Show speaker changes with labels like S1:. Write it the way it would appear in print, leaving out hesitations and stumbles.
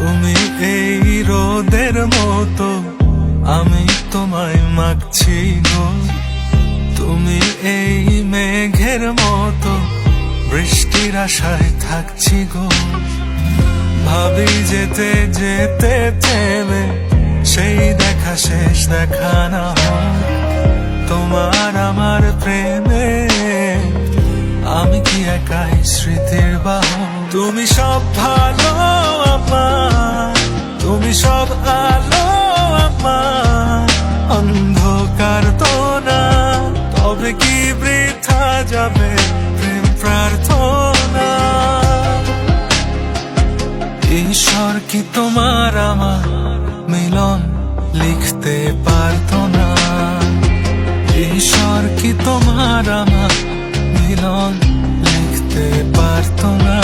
S1: তুমি এই রোদের মতো, আমি তোমায় মাগছি গো। তুমি এই মেঘের মতো, বৃষ্টির আশায় থাকছি গো। ভাবি যেতে যেতে থেমে সেই দেখা শেষ দেখা না হোক। তোমার আমার প্রেমে আমি কি একাই স্মৃতির বাহক। তুমি সব ভালো আমার, তুমি সব আলো আমার, অন্ধকার তো না, তবে কি বৃথা যাবে প্রেম প্রার্থনা। ঈশ্বর কি তোমার আমার মিলন লিখতে পারতো না? ঈশ্বর কি তোমার আমার মিলন লিখতে পারতো না?